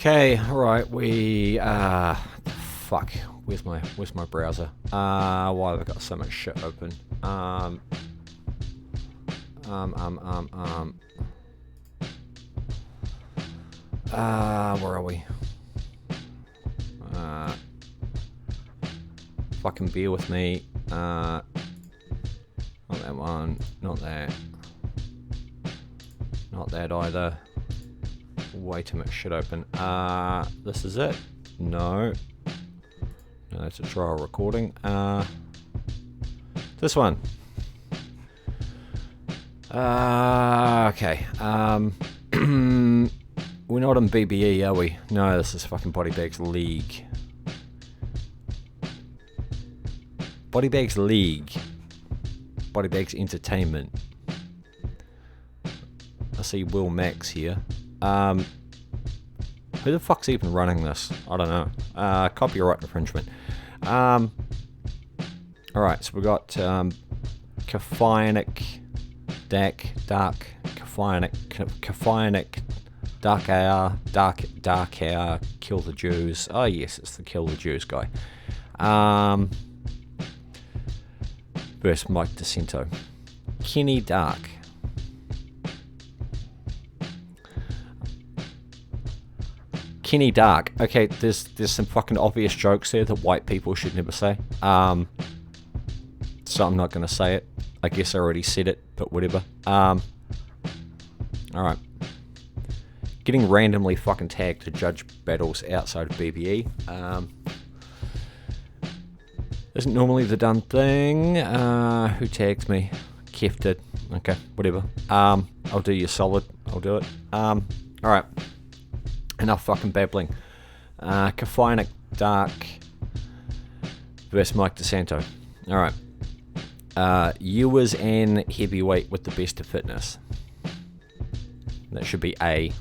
Okay, alright, fuck, where's my browser? Why have I got so much shit open? Where are we? Fucking bear with me. Not that one, not that. Not that either. Way too much shit open. This is it. No, that's a trial recording. This one. Okay. We're not in BBE, are we? No, this is fucking Body Bags League. Body Bags League. Body Bags Entertainment. I see Will Max here. Who the fuck's even running this? I don't know. Copyright infringement. Alright, so we got Keffianic, Dach, Keffianic, Dach, Kill the Jews. Oh yes, it's the Kill the Jews guy. Versus Mike DeSanto. Kenny Dach. Kenny Dach. Okay, there's some fucking obvious jokes there that white people should never say. So I'm not going to say it. I guess I already said it, but whatever. Alright. Getting randomly fucking tagged to judge battles outside of BBE. Isn't normally the done thing. Who tags me? Kef did. Okay, whatever. I'll do you solid. I'll do it. Alright. Enough fucking babbling. Keffianic Dach versus Mike DeSanto. Alright. You was an heavyweight with the best of fitness. That should be A.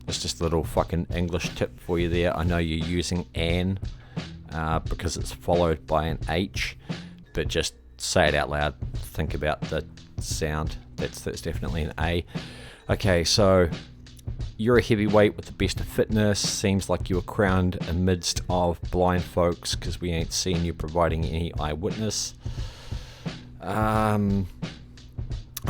It's just a little fucking English tip for you there. I know you're using an because it's followed by an H, but just say it out loud. Think about the sound. That's definitely an A. Okay, so you're a heavyweight with the best of fitness. Seems like you were crowned amidst of blind folks because we ain't seen you providing any eyewitness. I'll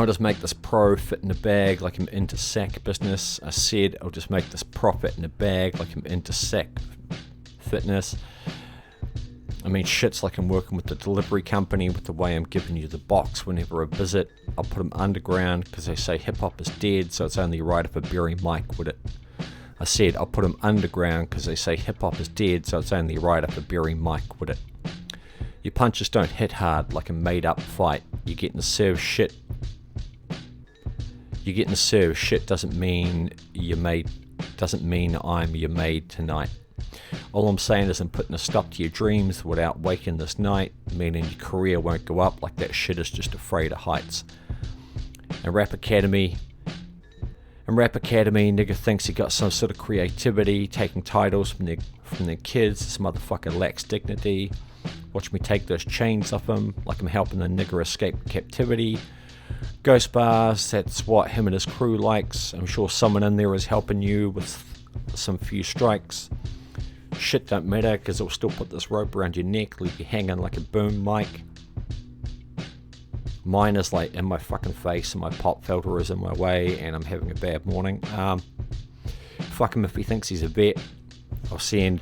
just make this pro fit in a bag like I'm into sack business. I said I'll just make this profit in a bag like I'm into sack fitness. I mean, shit's like I'm working with the delivery company with the way I'm giving you the box whenever I visit. I'll put them underground because they say hip-hop is dead, so it's only right if I bury Mike with it. I said I'll put them underground because they say hip-hop is dead, so it's only right if I bury Mike with it. Your punches don't hit hard like a made-up fight. You're getting served shit. You're getting served shit doesn't mean I'm your maid tonight. All I'm saying is I'm putting a stop to your dreams without waking this night, meaning your career won't go up like that shit is just afraid of heights. In Rap Academy, nigga thinks he got some sort of creativity, taking titles from their kids. This motherfucker lacks dignity. Watch me take those chains off him like I'm helping the nigger escape captivity. Ghost bars, that's what him and his crew likes. I'm sure someone in there is helping you with some few strikes. Shit don't matter because it'll still put this rope around your neck, leave you hanging like a boom mic. Mine is like in my fucking face and my pop filter is in my way and I'm having a bad morning. Fuck him if he thinks he's a vet. I'll send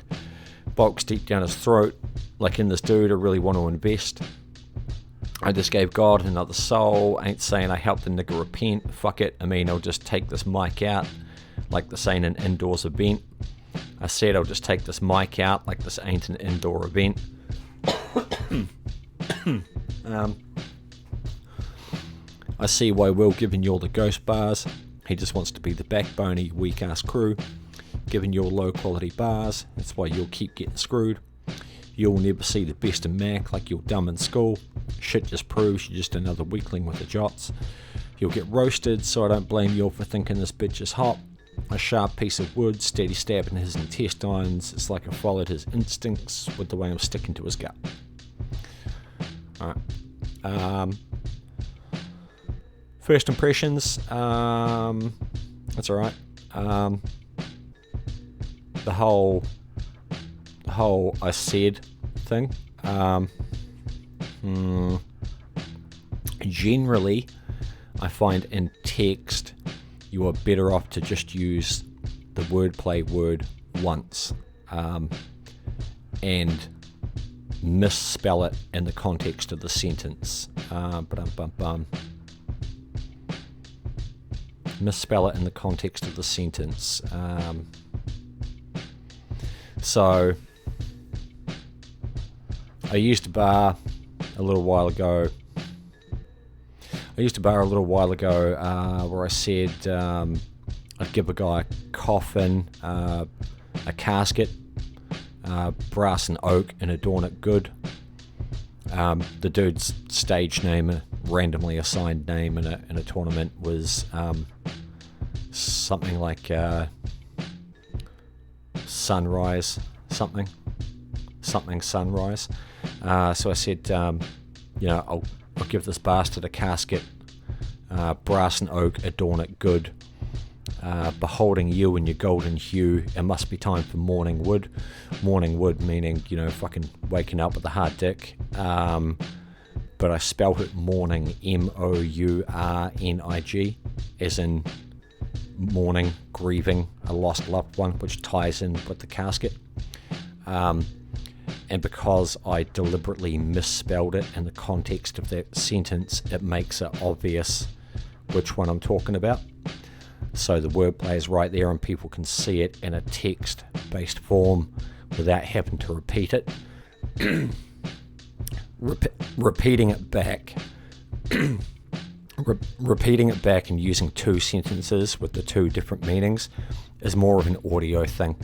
bolts deep down his throat like in this dude I really want to invest. I just gave God another soul. Ain't saying I helped the nigga repent. Fuck it. I mean, I'll just take this mic out like this ain't an indoors event. I said I'll just take this mic out like this ain't an indoor event. I see why Will giving you all the ghost bars. He just wants to be the backbone of your weak ass crew. Giving you all low quality bars. That's why you'll keep getting screwed. You'll never see the best of Mac like you're dumb in school. Shit just proves you're just another weakling with the jots. You'll get roasted, so I don't blame you all for thinking this bitch is hot. A sharp piece of wood, steady stabbing his intestines. It's like I followed his instincts with the way I'm sticking to his gut. Alright. First impressions. That's alright. the whole I said thing. Generally, I find in text you are better off to just use the wordplay word once, and misspell it in the context of the sentence. Misspell it in the context of the sentence. So I used a bar a little while ago. Where I said I'd give a guy a coffin, a casket, brass and oak, and adorn it good. The dude's stage name, a randomly assigned name in a tournament, was something like Sunrise, something Sunrise. So I said, I'll give this bastard a casket, brass and oak, adorn it good. Beholding you in your golden hue, it must be time for morning wood. Morning wood meaning, fucking waking up with a hard dick. But I spelt it morning, M-O-U-R-N-I-G, as in mourning, grieving a lost loved one, which ties in with the casket. And because I deliberately misspelled it in the context of that sentence, it makes it obvious which one I'm talking about. So the wordplay is right there and people can see it in a text-based form without having to repeat it. Repeating it back and using two sentences with the two different meanings is more of an audio thing.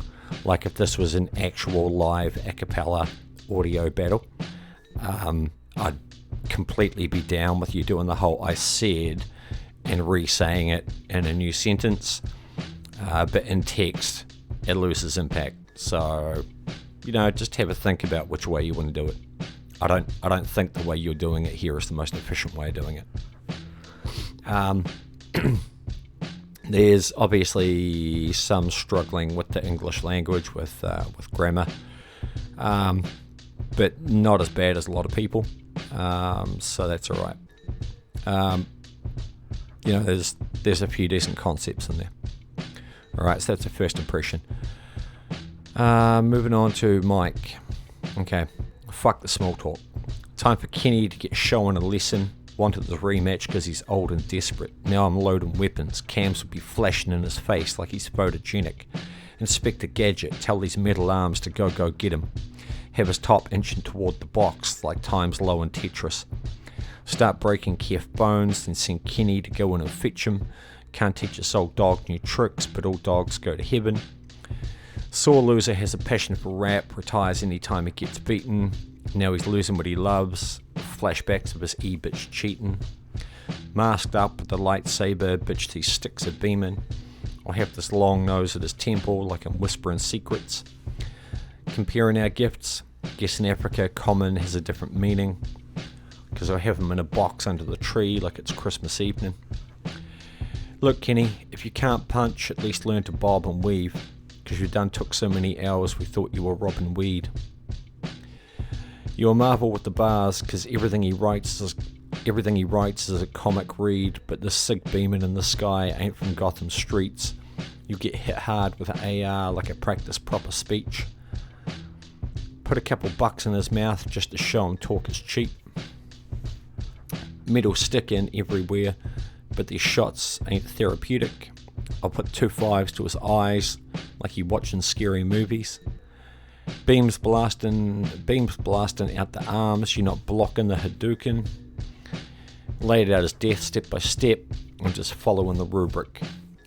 Like if this was an actual live a cappella audio battle, I'd completely be down with you doing the whole I said and re-saying it in a new sentence, but in text it loses impact. So just have a think about which way you want to do it. I don't think the way you're doing it here is the most efficient way of doing it. There's obviously some struggling with the English language with grammar, but not as bad as a lot of people. So that's all right. There's a few decent concepts in there. All right, so that's the first impression. Moving on to Mike. Okay, fuck the small talk. Time for Kenny to get shown a lesson. Wanted the rematch because he's old and desperate. Now I'm loading weapons. Cams would be flashing in his face like he's photogenic. Inspector Gadget, tell these metal arms to go get him. Have his top inching toward the box like time's low in Tetris. Start breaking Kef bones, then send Kenny to go in and fetch him. Can't teach a soul dog new tricks, but all dogs go to heaven. Sore loser has a passion for rap, retires anytime he gets beaten. Now he's losing what he loves. Flashbacks of his e-bitch cheating. Masked up with the lightsaber, bitch these sticks are beaming. I'll have this long nose at his temple like I'm whispering secrets. Comparing our gifts. Guess in Africa, common has a different meaning. Because I have him in a box under the tree like it's Christmas evening. Look, Kenny, if you can't punch, at least learn to bob and weave. Because you done took so many hours we thought you were robbing weed. You'll marvel with the bars, because everything he writes is a comic read, but this sig beaming in the sky ain't from Gotham streets. You get hit hard with an AR like a practice proper speech. Put a couple bucks in his mouth just to show him talk is cheap. Metal stick in everywhere, but these shots ain't therapeutic. I'll put 2 5s to his eyes like he watching scary movies. Beams blasting out the arms, you're not blocking the Hadouken. Laid out his death step by step, I'm just following the rubric.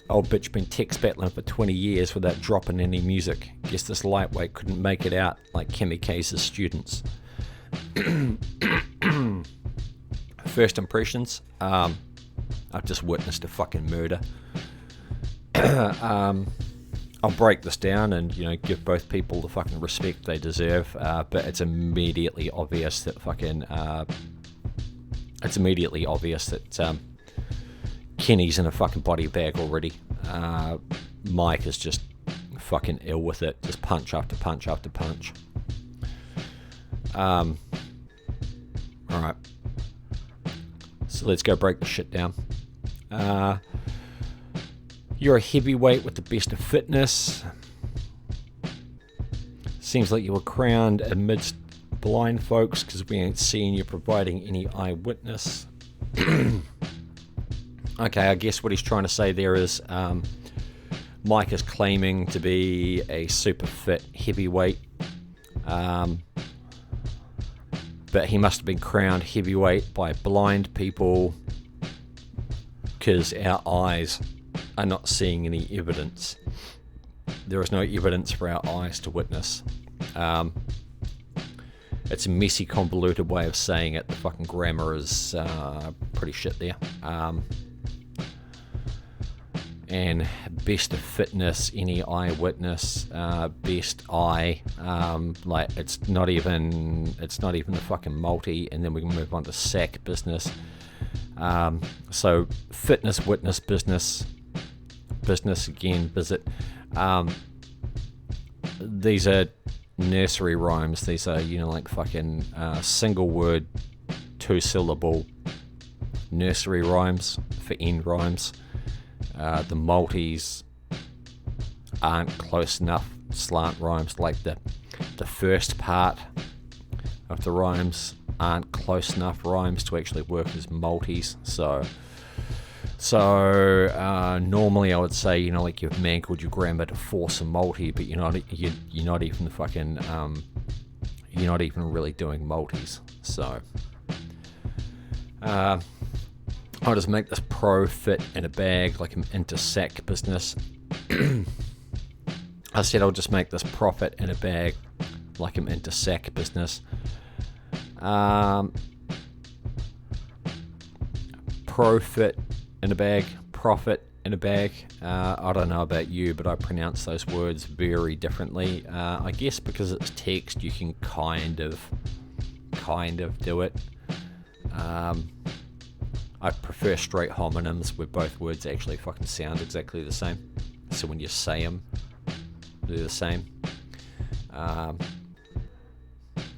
Old bitch been text battling for 20 years without dropping any music. Guess this lightweight couldn't make it out like Kamikaze's students. First impressions, I've just witnessed a fucking murder. I'll break this down and give both people the fucking respect they deserve, but it's immediately obvious that Kenny's in a fucking body bag already. Mike is just fucking ill with it. Just punch after punch after punch. Alright. So let's go break the shit down. You're a heavyweight with the best of fitness. Seems like you were crowned amidst blind folks because we ain't seeing you providing any eyewitness. Okay, I guess what he's trying to say there is Mike is claiming to be a super fit heavyweight, but he must have been crowned heavyweight by blind people because our eyes are not seeing any evidence. There is no evidence for our eyes to witness. It's a messy, convoluted way of saying it. The fucking grammar is pretty shit there. And best of fitness, any eyewitness, best eye, like it's not even the fucking multi, and then we can move on to sack business. So fitness, witness, business again, visit. These are nursery rhymes. These are, like fucking single word, 2-syllable nursery rhymes for end rhymes. The multis aren't close enough slant rhymes, like the first part of the rhymes aren't close enough rhymes to actually work as multis. So normally I would say, like you've mangled your grammar to force a multi, but you're not even fucking you're not even really doing multis. So I'll just make this pro fit in a bag like I'm into sack business. I said I'll just make this profit in a bag like I'm into sack business. Profit in a bag, profit in a bag. I don't know about you, but I pronounce those words very differently. I guess because it's text, you can kind of do it. I prefer straight homonyms where both words actually fucking sound exactly the same. So when you say them, they're the same.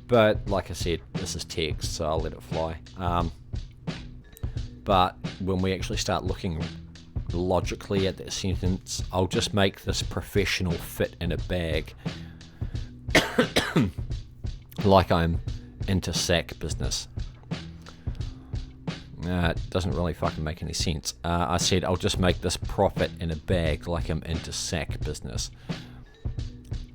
But like I said, this is text, so I'll let it fly. But when we actually start looking logically at that sentence, I'll just make this professional fit in a bag like I'm into sack business. It doesn't really fucking make any sense. I said I'll just make this profit in a bag like I'm into sack business.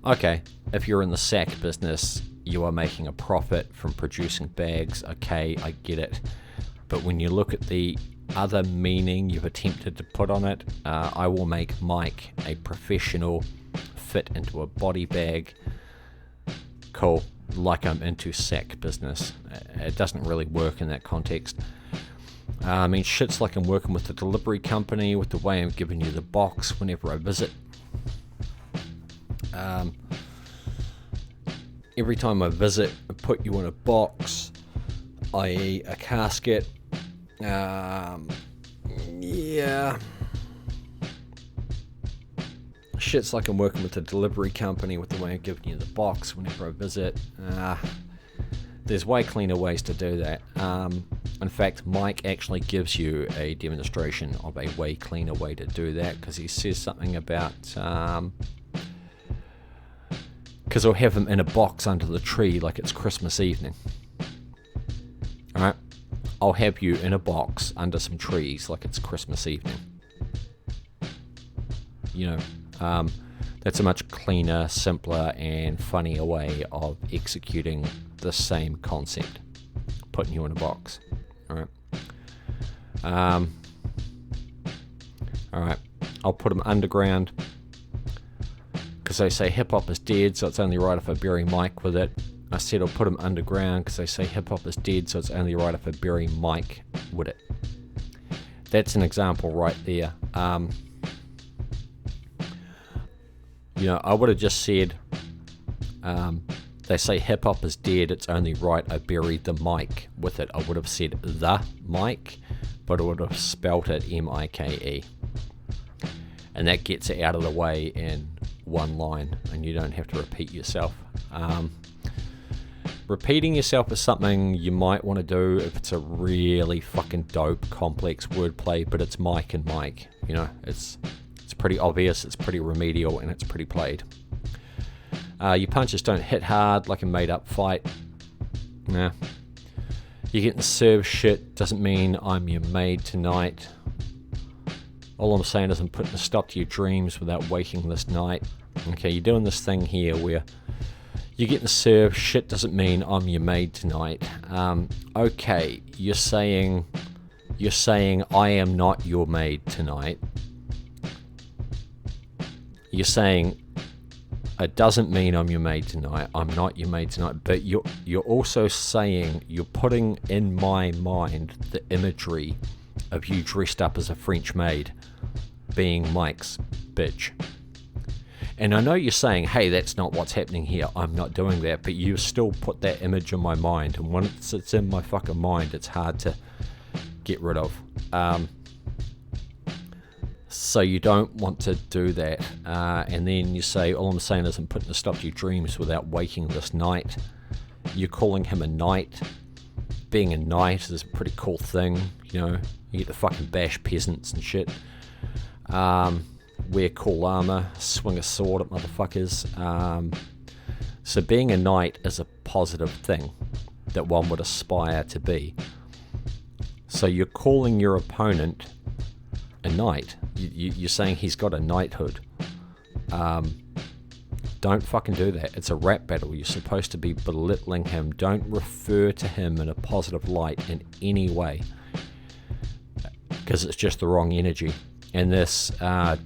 Okay, if you're in the sack business, you are making a profit from producing bags. Okay, I get it. But when you look at the other meaning you've attempted to put on it, I will make Mike a professional fit into a body bag. Cool, like I'm into sack business. It doesn't really work in that context. I mean, shit's like I'm working with the delivery company with the way I'm giving you the box whenever I visit. Every time I visit, I put you in a box, i.e. a casket. Yeah. Shit's like I'm working with the delivery company with the way I'm giving you the box whenever I visit. There's way cleaner ways to do that. In fact, Mike actually gives you a demonstration of a way cleaner way to do that, because he says something about because I'll have him in a box under the tree like it's Christmas evening. Alright? I'll have you in a box under some trees like it's Christmas evening. That's a much cleaner, simpler, and funnier way of executing the same concept. Putting you in a box. Alright. Alright. I'll put them underground, because they say hip-hop is dead, so it's only right if I bury Mike with it. I said I'll put them underground because they say hip-hop is dead, so it's only right if I bury Mike with it. That's an example right there. I would have just said, they say hip-hop is dead, it's only right I buried the mic with it. I would have said the mic, but I would have spelt it M-I-K-E. And that gets it out of the way in one line, and you don't have to repeat yourself. Repeating yourself is something you might want to do if it's a really fucking dope, complex wordplay, but it's Mike and Mike. You know, it's pretty obvious, it's pretty remedial, and it's pretty played. Your punches don't hit hard like a made-up fight. Nah. You getting served shit doesn't mean I'm your maid tonight. All I'm saying is I'm putting a stop to your dreams without waking this night. Okay, you're doing this thing here where you're getting served shit doesn't mean I'm your maid tonight. Okay, you're saying I am not your maid tonight. You're saying it doesn't mean I'm your maid tonight. I'm not your maid tonight. But you're also saying, you're putting in my mind the imagery of you dressed up as a French maid being Mike's bitch. And I know you're saying, hey, that's not what's happening here. I'm not doing that. But you still put that image in my mind. And once it's in my fucking mind, it's hard to get rid of. So you don't want to do that. And then you say, all I'm saying is I'm putting a stop to your dreams without waking this night. You're calling him a knight. Being a knight is a pretty cool thing. You know, you get to fucking bash peasants and shit. Wear cool armor, swing a sword at motherfuckers. So being a knight is a positive thing that one would aspire to be. So you're calling your opponent a knight. You're saying he's got a knighthood. Don't fucking do that. It's a rap battle. You're supposed to be belittling him. Don't refer to him in a positive light in any way, because it's just the wrong energy. And this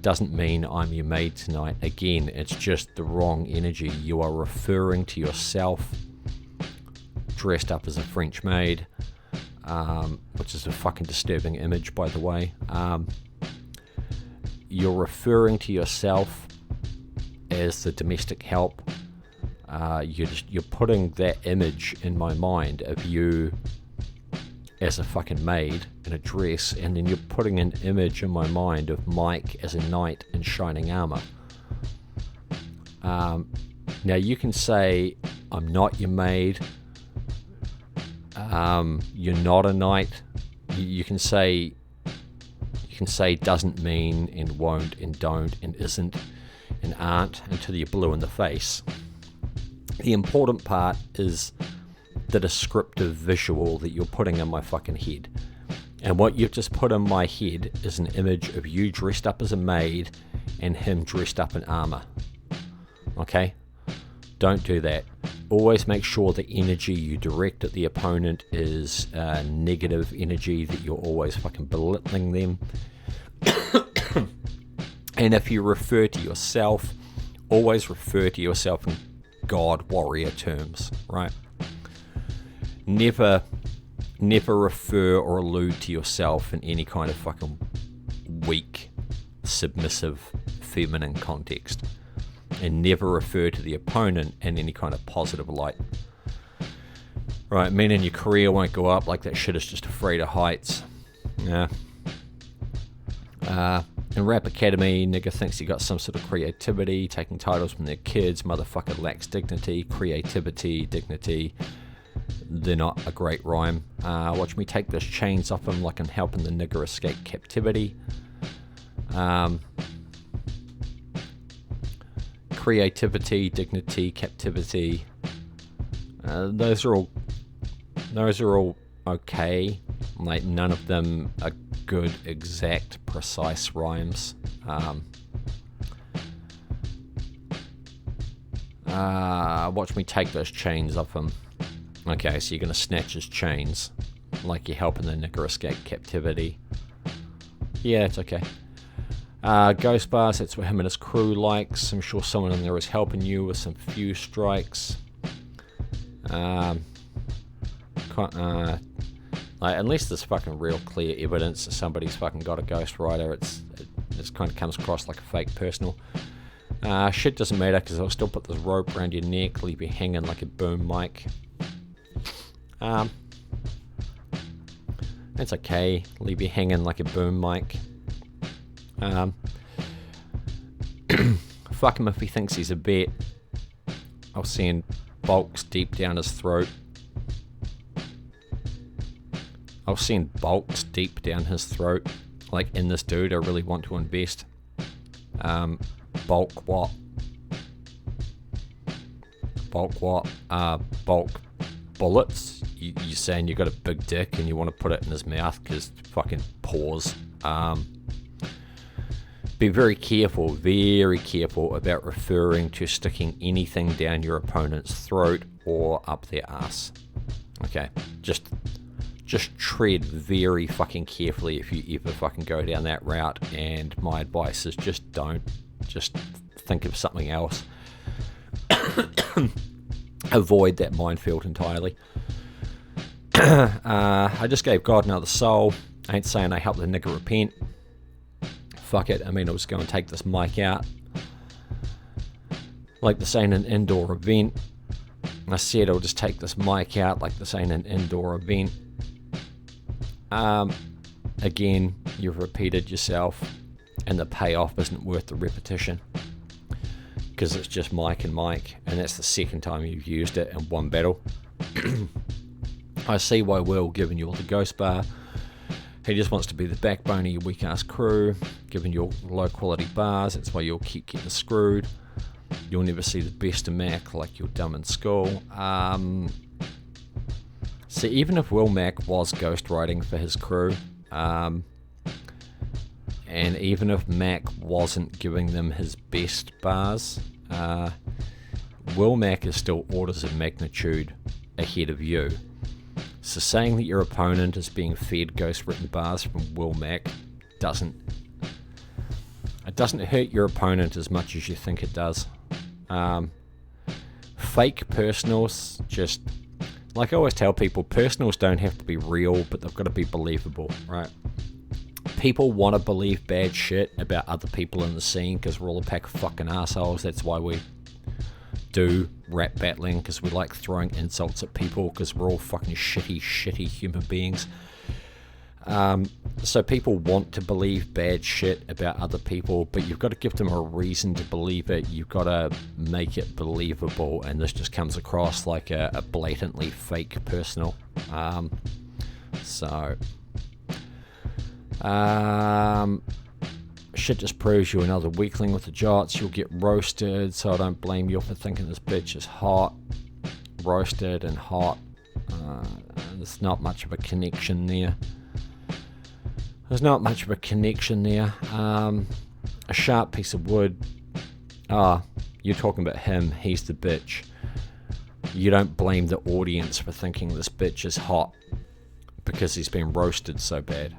doesn't mean I'm your maid tonight. Again, it's just the wrong energy. You are referring to yourself dressed up as a French maid, which is a fucking disturbing image, by the way. You're referring to yourself as the domestic help. You're putting that image in my mind of you as a fucking maid in a dress, and then you're putting an image in my mind of Mike as a knight in shining armor. Now you can say I'm not your maid. You're not a knight. You can say doesn't mean, and won't, and don't, and isn't, and aren't until you're blue in the face. The important part is the descriptive visual that you're putting in my fucking head. And what you've just put in my head is an image of you dressed up as a maid and him dressed up in armor. Okay? Don't do that. Always make sure the energy you direct at the opponent is negative energy, that you're always fucking belittling them. And if you refer to yourself, always refer to yourself in God warrior terms, right? Never refer or allude to yourself in any kind of fucking weak, submissive, feminine context. And never refer to the opponent in any kind of positive light. Right, meaning your career won't go up, like that shit is just afraid of heights. Yeah. In Rap Academy, nigga thinks he got some sort of creativity, taking titles from their kids. Motherfucker lacks dignity, creativity, dignity. They're not a great rhyme. Watch me take those chains off him like I'm helping the nigger escape captivity. Creativity, dignity, captivity. Those are all okay. Like, none of them are good, exact, precise rhymes. Watch me take those chains off him. Okay, so you're going to snatch his chains like you're helping the nigger escape captivity. Yeah, it's okay. Ghost bars, that's what him and his crew likes. I'm sure someone in there is helping you with some few strikes. Like, unless there's fucking real clear evidence that somebody's fucking got a ghostwriter, it just kind of comes across like a fake personal. Shit doesn't matter, because I'll still put this rope around your neck, leave you hanging like a boom mic. It's okay, leave you hanging like a boom mic. Fuck him if he thinks he's a bet. I'll send bulks deep down his throat. I'll send bulks deep down his throat. Like, in this dude, I really want to invest. Bulk what? Bulk what? Bulk bullets. You're saying you got a big dick and you want to put it in his mouth because fucking pause. Be very careful about referring to sticking anything down your opponent's throat or up their ass. Okay, just tread very fucking carefully if you ever fucking go down that route, and my advice is just don't. Just think of something else. Avoid that minefield entirely. I just gave God another soul. I ain't saying I helped the nigger repent. Fuck it. I mean, I was going to take this mic out. Like this ain't an indoor event. I said I'll just take this mic out like this ain't an indoor event. Again, you've repeated yourself, and the payoff isn't worth the repetition. Because it's just mic and mic, and that's the second time you've used it in one battle. I see why Will giving you all the ghost bar. He just wants to be the backbone of your weak ass crew, giving you all low quality bars. That's why you'll keep getting screwed. You'll never see the best of Mac like you're dumb in school. So even if Will Mac was ghostwriting for his crew, and even if Mac wasn't giving them his best bars, Will Mac is still orders of magnitude ahead of you. So saying that your opponent is being fed ghost-written bars from Will Mac doesn't hurt your opponent as much as you think it does. Fake personals, just like I always tell people, personals don't have to be real, but they've got to be believable, right? People want to believe bad shit about other people in the scene because we're all a pack of fucking assholes. That's why we do rap battling, because we like throwing insults at people because we're all fucking shitty human beings. So people want to believe bad shit about other people, but you've got to give them a reason to believe it. You've got to make it believable, and this just comes across like a blatantly fake personal. Shit just proves you're another weakling with the Jots. You'll get roasted, so I don't blame you for thinking this bitch is hot. Roasted and hot. There's not much of a connection there. A sharp piece of wood. You're talking about him. He's the bitch. You don't blame the audience for thinking this bitch is hot because he's been roasted so bad.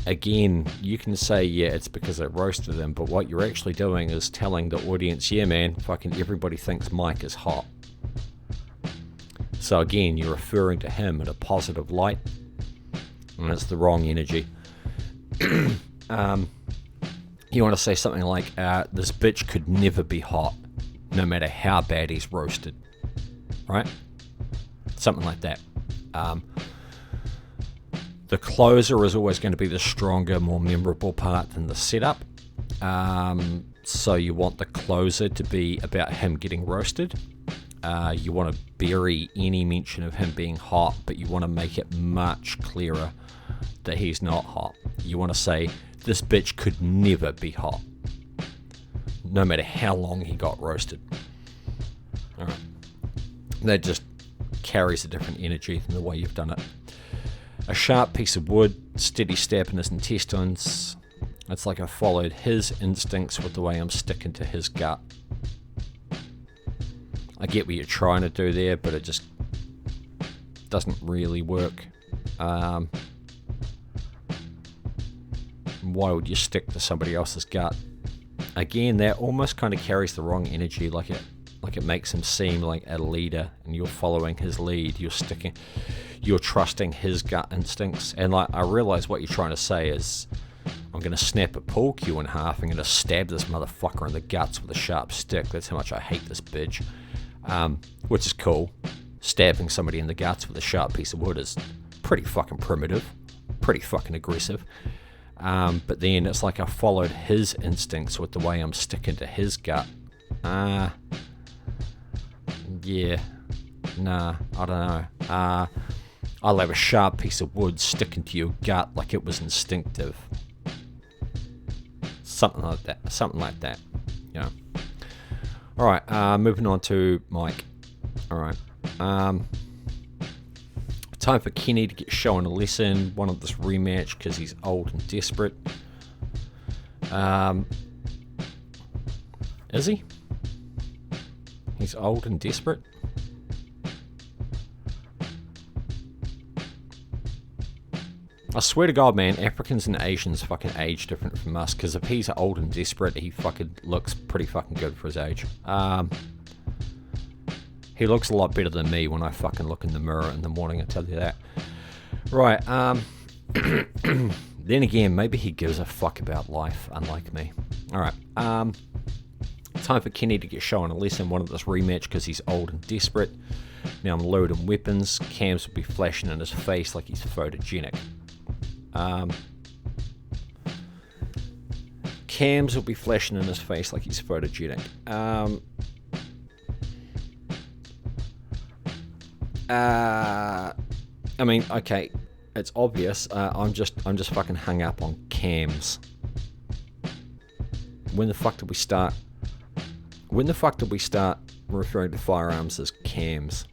Again, you can say, yeah, it's because I roasted him, but what you're actually doing is telling the audience, yeah, man, fucking everybody thinks Mike is hot. So again, you're referring to him in a positive light, and it's the wrong energy. You want to say something like, this bitch could never be hot, no matter how bad he's roasted, right? Something like that. The closer is always going to be the stronger, more memorable part than the setup. So you want the closer to be about him getting roasted. You want to bury any mention of him being hot, but you want to make it much clearer that he's not hot. You want to say, this bitch could never be hot, no matter how long he got roasted. Alright. That just carries a different energy than the way you've done it. A sharp piece of wood, steady stab in his intestines. It's like I followed his instincts with the way I'm sticking to his gut. I get what you're trying to do there, but it just doesn't really work. Why would you stick to somebody else's gut? Again, that almost kind of carries the wrong energy, like it makes him seem like a leader, and you're following his lead. You're trusting his gut instincts. And like, I realize what you're trying to say is, I'm going to snap a pool cue in half. I'm going to stab this motherfucker in the guts with a sharp stick. That's how much I hate this bitch. Which is cool. Stabbing somebody in the guts with a sharp piece of wood is pretty fucking primitive, pretty fucking aggressive. But then it's like I followed his instincts with the way I'm sticking to his gut. Yeah, nah, I don't know. I'll have a sharp piece of wood sticking to your gut like it was instinctive. Something like that, you know. Alright, moving on to Mike. Alright, time for Kenny to get shown a lesson. Wanted this rematch because he's old and desperate. Is he? He's old and desperate? I swear to God, man, Africans and Asians fucking age different from us, because if he's old and desperate, he fucking looks pretty fucking good for his age. He looks a lot better than me when I fucking look in the mirror in the morning, I tell you that. Right, then again, maybe he gives a fuck about life, unlike me. Alright, time for Kenny to get shown a lesson. Wanted this rematch because he's old and desperate. Now I'm loading weapons. Cams will be flashing in his face like he's photogenic. Cams will be flashing in his face like he's photogenic. I mean, okay, it's obvious. I'm just fucking hung up on cams. When the fuck did we start referring to firearms as cams?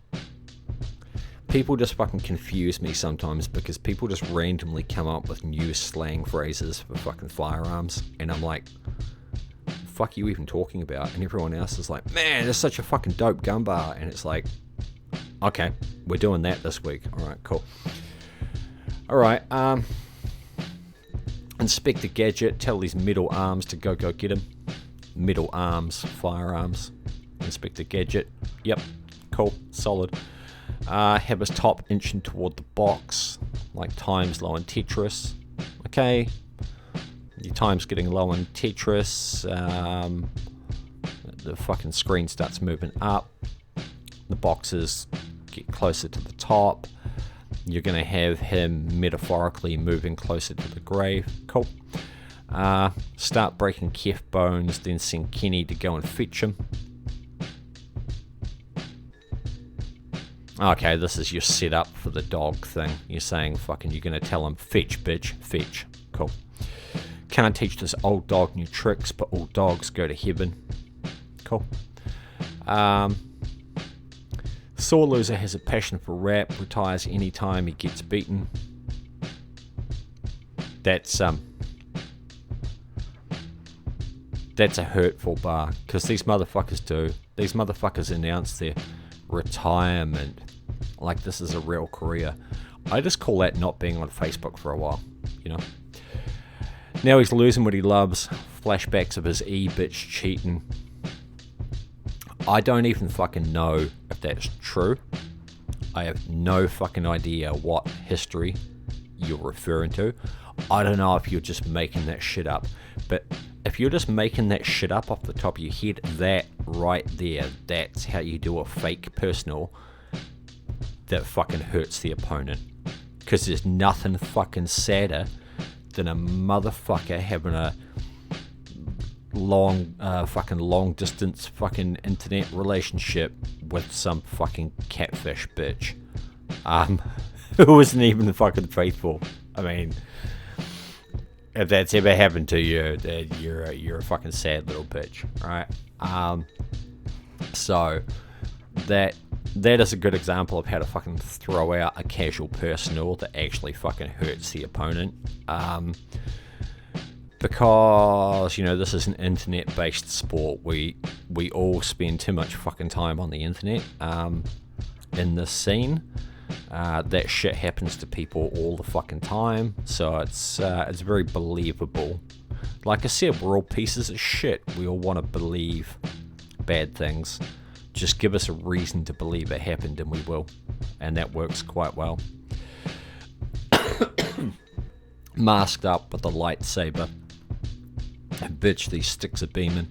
People just fucking confuse me sometimes because people just randomly come up with new slang phrases for fucking firearms, and I'm like, fuck you even talking about? And everyone else is like, man, that's such a fucking dope gun bar, and it's like, okay, we're doing that this week. Alright, cool. Alright, Inspector Gadget, tell these metal arms to go get him. Metal arms, firearms. Inspector Gadget, yep, cool, solid. Have his top inching toward the box, like time's low in Tetris. Okay, your time's getting low in Tetris. The fucking screen starts moving up. The boxes get closer to the top. You're going to have him metaphorically moving closer to the grave. Cool. Start breaking Kef bones, then send Kenny to go and fetch him. Okay, this is your setup for the dog thing. You're saying fucking, you're going to tell him, fetch, bitch, fetch. Cool. Can't teach this old dog new tricks, but all dogs go to heaven. Cool. Sore loser has a passion for rap, retires anytime he gets beaten. That's a hurtful bar, because these motherfuckers announce their retirement like this is a real career. I just call that not being on Facebook for a while, you know. Now he's losing what he loves. Flashbacks of his bitch cheating. I don't even fucking know if that's true. I have no fucking idea what history you're referring to. I don't know if you're just making that shit up. But if you're just making that shit up off the top of your head, that right there, that's how you do a fake personal that fucking hurts the opponent. Because there's nothing fucking sadder than a motherfucker having a long distance fucking internet relationship with some fucking catfish bitch who isn't even fucking faithful. I mean, if that's ever happened to you, then you're a fucking sad little bitch, right? So that is a good example of how to fucking throw out a casual personal that actually fucking hurts the opponent. Because, you know, this is an internet-based sport. We all spend too much fucking time on the internet in this scene. That shit happens to people all the fucking time, so it's very believable. Like I said, we're all pieces of shit. We all want to believe bad things. Just give us a reason to believe it happened and we will. And that works quite well. Masked up with a lightsaber. And bitch, these sticks are beaming.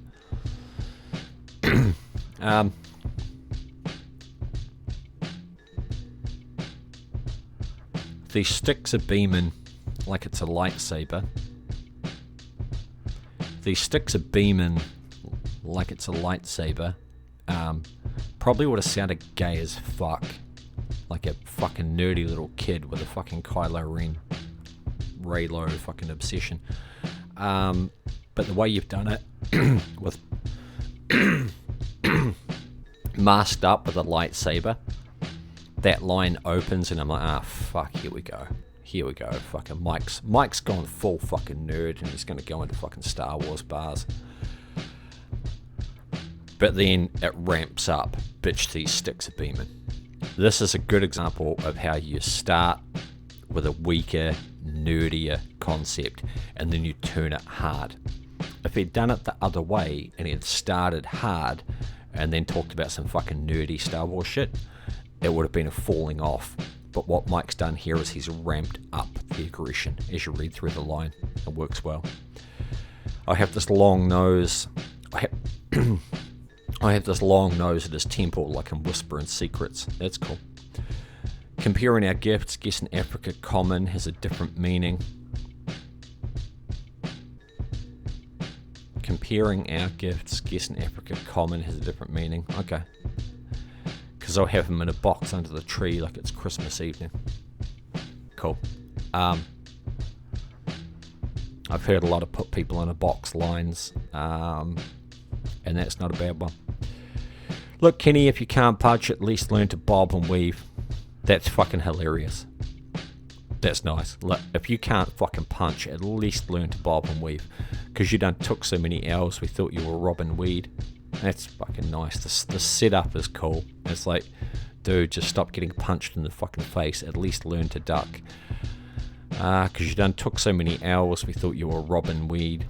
These sticks are beaming like it's a lightsaber. These sticks are beaming like it's a lightsaber. Probably would have sounded gay as fuck. Like a fucking nerdy little kid with a fucking Kylo Ren Raylo fucking obsession. But the way you've done it with masked up with a lightsaber, that line opens and I'm like, fuck, here we go. Fucking Mike's gone full fucking nerd and he's gonna go into fucking Star Wars bars. But then it ramps up. Bitch, these sticks are beaming. This is a good example of how you start with a weaker, nerdier concept and then you turn it hard. If he'd done it the other way and he'd started hard and then talked about some fucking nerdy Star Wars shit, it would have been a falling off. But what Mike's done here is he's ramped up the aggression as you read through the line. It works well. I have this long nose. I have this long nose at his temple like I'm whispering secrets. That's cool. Comparing our gifts, guess in Africa common has a different meaning. Comparing our gifts, guess in Africa common has a different meaning. Okay. Because I'll have them in a box under the tree like it's Christmas evening. Cool. I've heard a lot of put people in a box lines, and that's not a bad one. Look, Kenny, if you can't punch, at least learn to bob and weave. That's fucking hilarious. That's nice. Look, if you can't fucking punch, at least learn to bob and weave. Because you done took so many L's, we thought you were Robin Weed. That's fucking nice. The setup is cool. It's like, dude, just stop getting punched in the fucking face. At least learn to duck. Because you done took so many L's, we thought you were Robin Weed.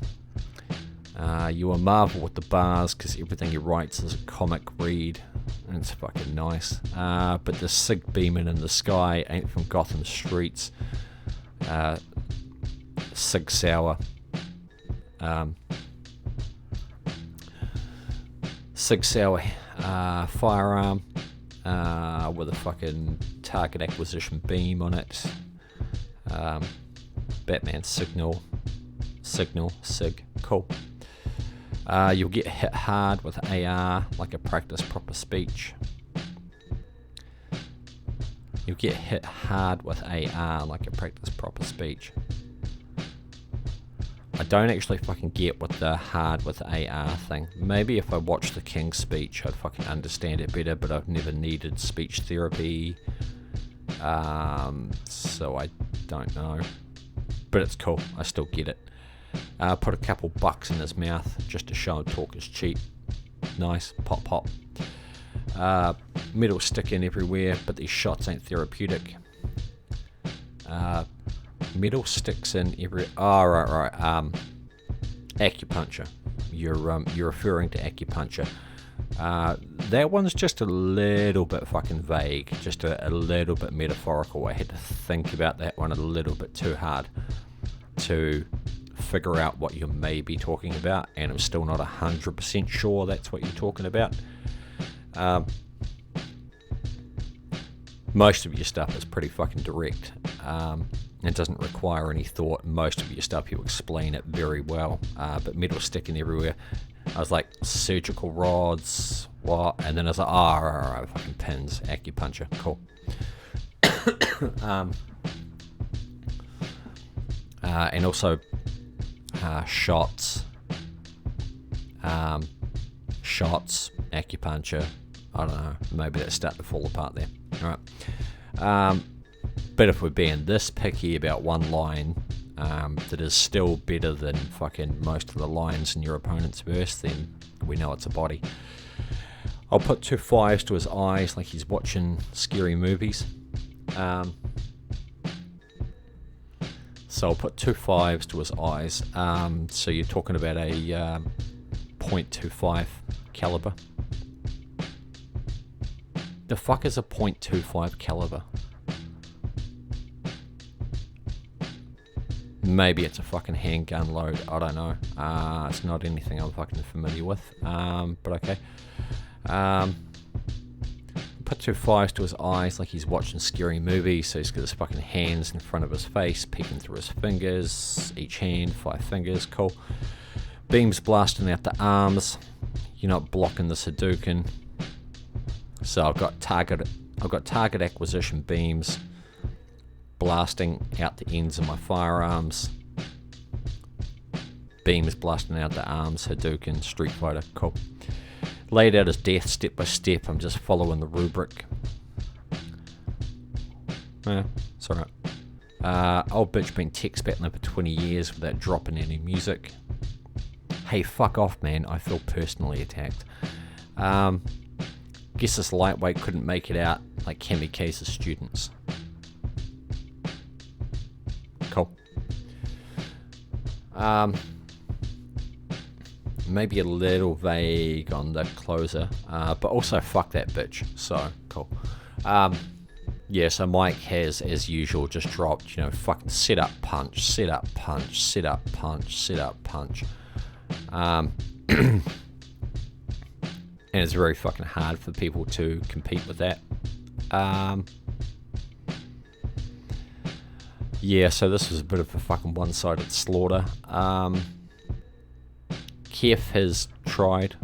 You were Marvel with the bars, because everything he writes is a comic read. And it's fucking nice. But the Sig beaming in the sky ain't from Gotham streets. Sig Sauer. Sig Sauer firearm with a fucking target acquisition beam on it. Batman signal, Sig, cool. You'll get hit hard with AR like a practice proper speech. You'll get hit hard with AR like a practice proper speech. I don't actually fucking get what the hard with AR thing. Maybe if I watched the King's speech I'd fucking understand it better, but I've never needed speech therapy. So I don't know. But it's cool, I still get it. Put a couple bucks in his mouth just to show him talk is cheap. Nice, pop. Metal sticking everywhere, but these shots ain't therapeutic. Metal sticks in every... Oh, right. Acupuncture. You're referring to acupuncture. That one's just a little bit fucking vague. Just a little bit metaphorical. I had to think about that one a little bit too hard to figure out what you may be talking about, and I'm still not 100% sure that's what you're talking about. Most of your stuff is pretty fucking direct. It doesn't require any thought. Most of your stuff you explain it very well, but metal sticking everywhere. I was like, surgical rods, what? And then I was like, right, fucking pins, acupuncture, cool. And also shots, acupuncture. I don't know, maybe that's starting to fall apart there. Alright. But if we're being this picky about one line that is still better than fucking most of the lines in your opponent's verse, then we know it's a body. I'll put 2 5s to his eyes like he's watching scary movies. So I'll put 2 5s to his eyes. So you're talking about a .25 caliber. The fuck is a .25 caliber? Maybe it's a fucking handgun load, I don't know. It's not anything I'm fucking familiar with, but okay. Put 2 5s to his eyes like he's watching scary movies, so he's got his fucking hands in front of his face, peeking through his fingers, each hand, 5 fingers, cool. Beams blasting out the arms. You're not blocking the Hadouken. So I've got target acquisition beams blasting out the ends of my firearms. Beams blasting out the arms, Hadouken, Street Fighter, cool. Laid out as death step by step. I'm just following the rubric. It's alright. Old bitch been text battling for 20 years without dropping any music. Hey, fuck off, man. I feel personally attacked. Guess this lightweight couldn't make it out like Kamikaze students. Cool. Maybe a little vague on the closer, but also fuck that bitch. So, cool. Yeah, so Mike has, as usual, just dropped, fucking sit up, punch, sit up, punch, sit up, punch, sit up, punch. And it's very fucking hard for people to compete with that. Yeah, so this was a bit of a fucking one-sided slaughter. Kef has tried,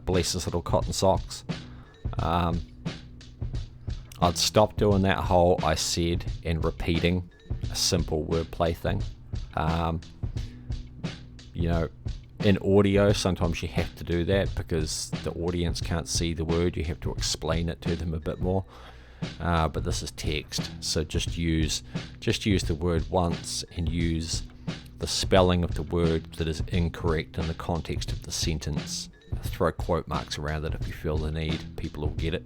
bless his little cotton socks. I'd stop doing that whole I said and repeating a simple wordplay thing. In audio, sometimes you have to do that because the audience can't see the word. You have to explain it to them a bit more. But this is text, so just use the word once and use the spelling of the word that is incorrect in the context of the sentence. Throw quote marks around it if you feel the need. People will get it.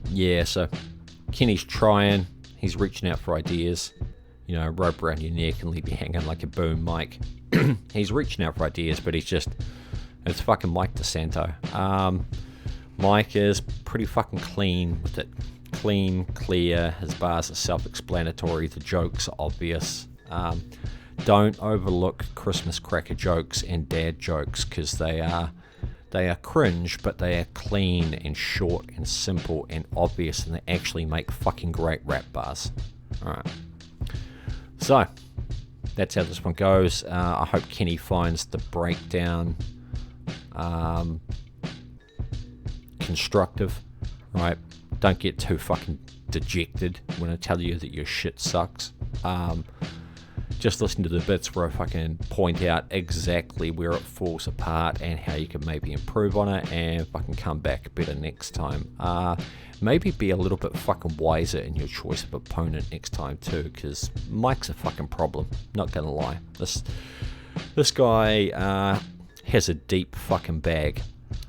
Yeah, so Kenny's trying. He's reaching out for ideas. Rope around your neck and leave you hanging like a boom mic. He's reaching out for ideas, but it's fucking Mike DeSanto. Mike is pretty fucking clean with it. Clean, clear, his bars are self-explanatory, the jokes are obvious. Don't overlook Christmas cracker jokes and dad jokes, because they are cringe, but they are clean and short and simple and obvious, and they actually make fucking great rap bars. Alright. So, that's how this one goes. I hope Kenny finds the breakdown constructive, right? Don't get too fucking dejected when I tell you that your shit sucks. Just listen to the bits where I fucking point out exactly where it falls apart and how you can maybe improve on it, and fucking come back better next time. Maybe be a little bit fucking wiser in your choice of opponent next time too, because Mike's a fucking problem, not gonna lie. This guy has a deep fucking bag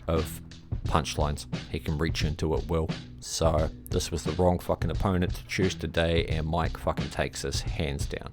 of punchlines. He can reach into at will. So this was the wrong fucking opponent to choose today, and Mike fucking takes us hands down.